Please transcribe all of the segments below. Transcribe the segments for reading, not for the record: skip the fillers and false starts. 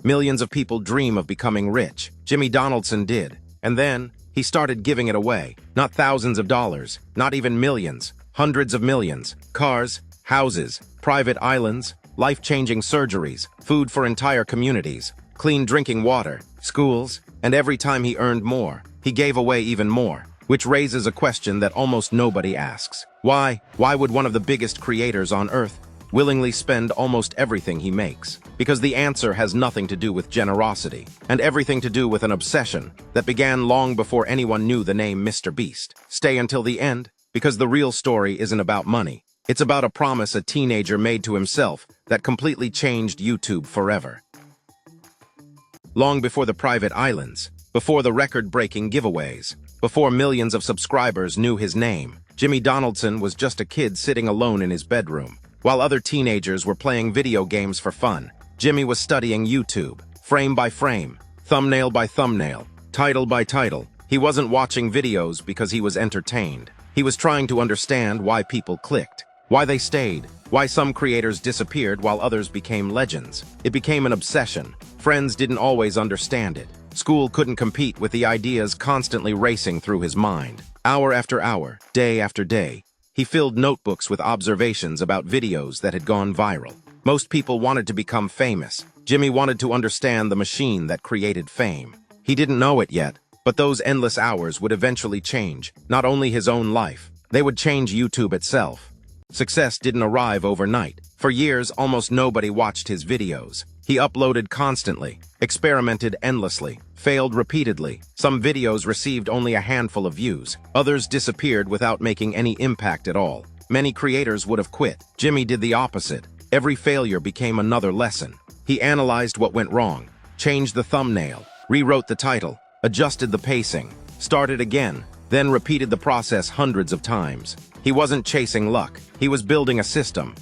Millions of people dream of becoming rich. Jimmy Donaldson did. And then, he started giving it away. Not thousands of dollars, not even millions, hundreds of millions. Cars, houses, private islands, life-changing surgeries, food for entire communities, clean drinking water, schools, and every time he earned more, he gave away even more. Which raises a question that almost nobody asks. Why? Why would one of the biggest creators on Earth willingly spend almost everything he makes? Because the answer has nothing to do with generosity, and everything to do with an obsession that began long before anyone knew the name MrBeast. Stay until the end, because the real story isn't about money. It's about a promise a teenager made to himself that completely changed YouTube forever. Long before the private islands, before the record-breaking giveaways, before millions of subscribers knew his name, Jimmy Donaldson was just a kid sitting alone in his bedroom. While other teenagers were playing video games for fun, Jimmy was studying YouTube, frame by frame, thumbnail by thumbnail, title by title. He wasn't watching videos because he was entertained. He was trying to understand why people clicked, why they stayed, why some creators disappeared while others became legends. It became an obsession. Friends didn't always understand it. School couldn't compete with the ideas constantly racing through his mind. Hour after hour, day after day, he filled notebooks with observations about videos that had gone viral. Most people wanted to become famous. Jimmy wanted to understand the machine that created fame. He didn't know it yet, but those endless hours would eventually change, not only his own life, they would change YouTube itself. Success didn't arrive overnight. For years, almost nobody watched his videos. He uploaded constantly, experimented endlessly, failed repeatedly. Some videos received only a handful of views. Others disappeared without making any impact at all. Many creators would have quit. Jimmy did the opposite. Every failure became another lesson. He analyzed what went wrong, changed the thumbnail, rewrote the title, adjusted the pacing, started again, then repeated the process hundreds of times. He wasn't chasing luck. He was building a system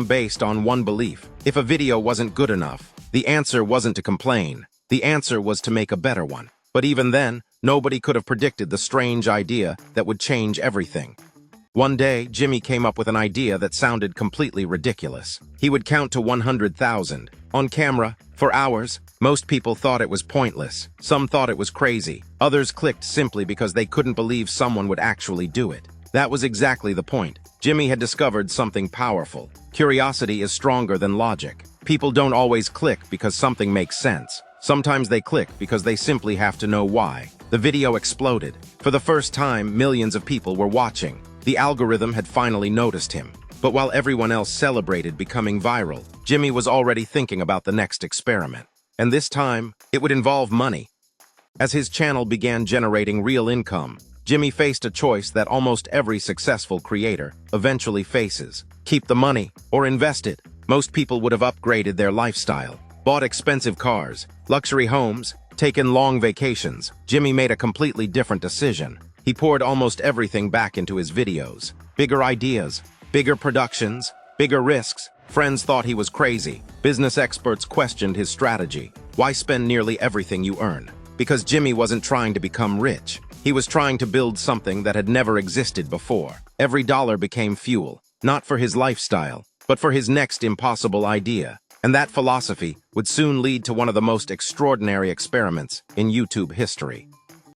based on one belief. If a video wasn't good enough, the answer wasn't to complain. The answer was to make a better one. But even then, nobody could have predicted the strange idea that would change everything. One day, Jimmy came up with an idea that sounded completely ridiculous. He would count to 100,000 on camera for hours. Most people thought it was pointless. Some thought it was crazy. Others clicked simply because they couldn't believe someone would actually do it. That was exactly the point. Jimmy had discovered something powerful. Curiosity is stronger than logic. People don't always click because something makes sense. Sometimes they click because they simply have to know why. The video exploded. For the first time, millions of people were watching. The algorithm had finally noticed him. But while everyone else celebrated becoming viral, Jimmy was already thinking about the next experiment. And this time, it would involve money. As his channel began generating real income, Jimmy faced a choice that almost every successful creator eventually faces. Keep the money or invest it. Most people would have upgraded their lifestyle, bought expensive cars, luxury homes, taken long vacations. Jimmy made a completely different decision. He poured almost everything back into his videos. Bigger ideas, bigger productions, bigger risks. Friends thought he was crazy. Business experts questioned his strategy. Why spend nearly everything you earn? Because Jimmy wasn't trying to become rich. He was trying to build something that had never existed before. Every dollar became fuel, not for his lifestyle, but for his next impossible idea. And that philosophy would soon lead to one of the most extraordinary experiments in YouTube history.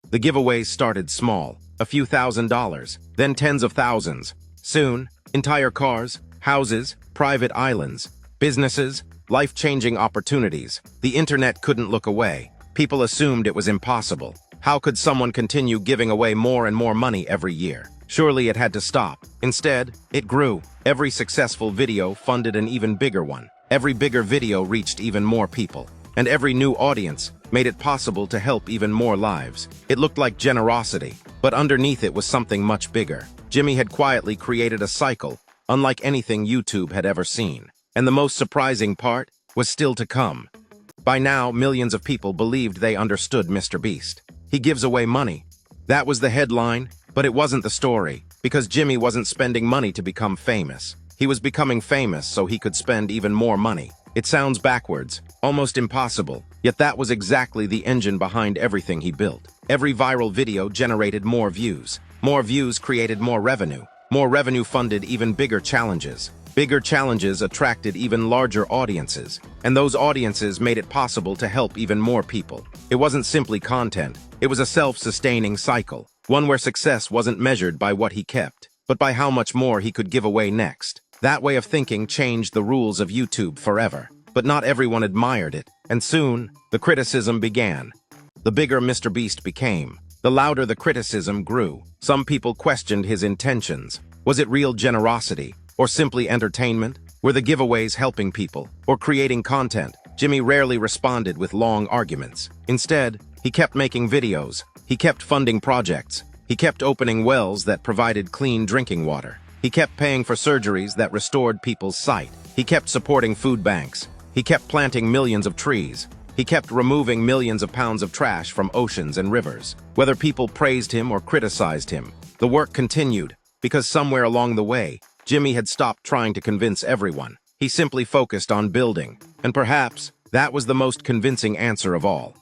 The giveaways started small, a few $1,000s, then tens of thousands. Soon, entire cars, houses, private islands, businesses, life-changing opportunities. The internet couldn't look away. People assumed it was impossible. How could someone continue giving away more and more money every year? Surely it had to stop. Instead, it grew. Every successful video funded an even bigger one. Every bigger video reached even more people. And every new audience made it possible to help even more lives. It looked like generosity, but underneath it was something much bigger. Jimmy had quietly created a cycle, unlike anything YouTube had ever seen. And the most surprising part was still to come. By now, millions of people believed they understood MrBeast. He gives away money. That was the headline, but it wasn't the story, because Jimmy wasn't spending money to become famous. He was becoming famous so he could spend even more money. It sounds backwards, almost impossible, yet that was exactly the engine behind everything he built. Every viral video generated more views. More views created more revenue. More revenue funded even bigger challenges. Bigger challenges attracted even larger audiences, and those audiences made it possible to help even more people. It wasn't simply content, it was a self-sustaining cycle, one where success wasn't measured by what he kept, but by how much more he could give away next. That way of thinking changed the rules of YouTube forever. But not everyone admired it, and soon, the criticism began. The bigger MrBeast became, the louder the criticism grew. Some people questioned his intentions. Was it real generosity, or simply entertainment? Were the giveaways helping people, or creating content? Jimmy rarely responded with long arguments. Instead, he kept making videos, he kept funding projects, he kept opening wells that provided clean drinking water. He kept paying for surgeries that restored people's sight. He kept supporting food banks. He kept planting millions of trees. He kept removing millions of pounds of trash from oceans and rivers. Whether people praised him or criticized him, the work continued, because somewhere along the way, Jimmy had stopped trying to convince everyone. He simply focused on building, and perhaps that was the most convincing answer of all.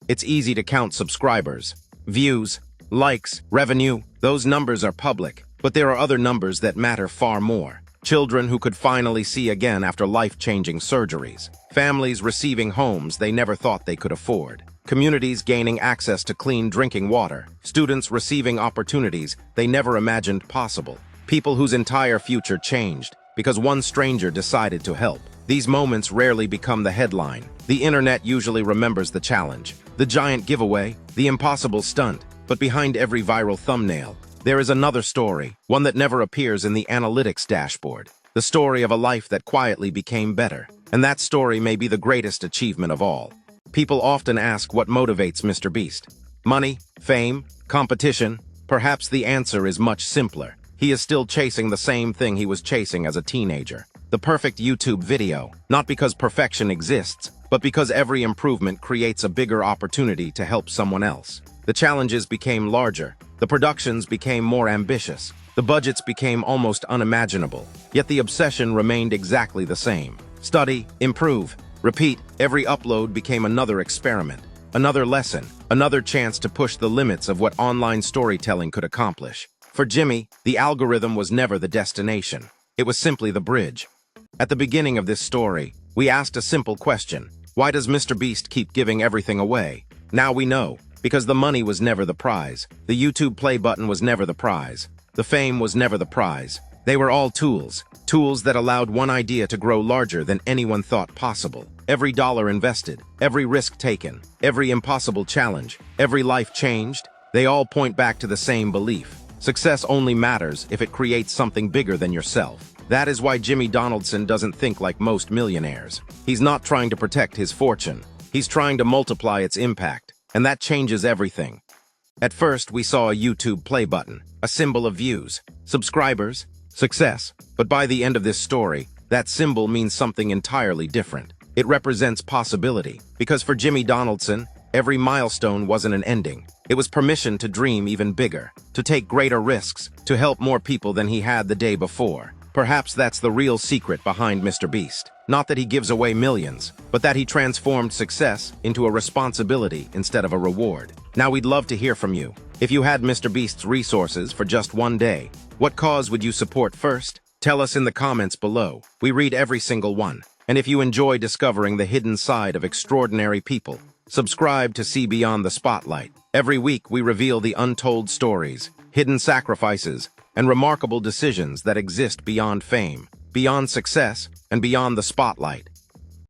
It's easy to count subscribers, views, likes, revenue. Those numbers are public, but there are other numbers that matter far more. Children who could finally see again after life-changing surgeries. Families receiving homes they never thought they could afford. Communities gaining access to clean drinking water. Students receiving opportunities they never imagined possible. People whose entire future changed because one stranger decided to help. These moments rarely become the headline. The internet usually remembers the challenge, the giant giveaway, the impossible stunt. But behind every viral thumbnail, there is another story, one that never appears in the analytics dashboard. The story of a life that quietly became better. And that story may be the greatest achievement of all. People often ask what motivates MrBeast. Money, fame, competition? Perhaps the answer is much simpler. He is still chasing the same thing he was chasing as a teenager. The perfect YouTube video, not because perfection exists, but because every improvement creates a bigger opportunity to help someone else. The challenges became larger. The productions became more ambitious. The budgets became almost unimaginable. Yet the obsession remained exactly the same. Study, improve, repeat. Every upload became another experiment, another lesson, another chance to push the limits of what online storytelling could accomplish. For Jimmy, the algorithm was never the destination. It was simply the bridge. At the beginning of this story, we asked a simple question. Why does MrBeast keep giving everything away? Now we know. Because the money was never the prize. The YouTube play button was never the prize. The fame was never the prize. They were all tools. Tools that allowed one idea to grow larger than anyone thought possible. Every dollar invested, every risk taken, every impossible challenge, every life changed, they all point back to the same belief. Success only matters if it creates something bigger than yourself. That is why Jimmy Donaldson doesn't think like most millionaires. He's not trying to protect his fortune. He's trying to multiply its impact. And that changes everything. At first, we saw a YouTube play button, a symbol of views, subscribers, success. But by the end of this story, that symbol means something entirely different. It represents possibility. Because for Jimmy Donaldson, every milestone wasn't an ending. It was permission to dream even bigger, to take greater risks, to help more people than he had the day before. Perhaps that's the real secret behind MrBeast. Not that he gives away millions, but that he transformed success into a responsibility instead of a reward. Now we'd love to hear from you. If you had MrBeast's resources for just one day, what cause would you support first? Tell us in the comments below. We read every single one. And if you enjoy discovering the hidden side of extraordinary people, subscribe to see Beyond the Spotlight. Every week we reveal the untold stories, hidden sacrifices, and remarkable decisions that exist beyond fame, beyond success, and beyond the spotlight.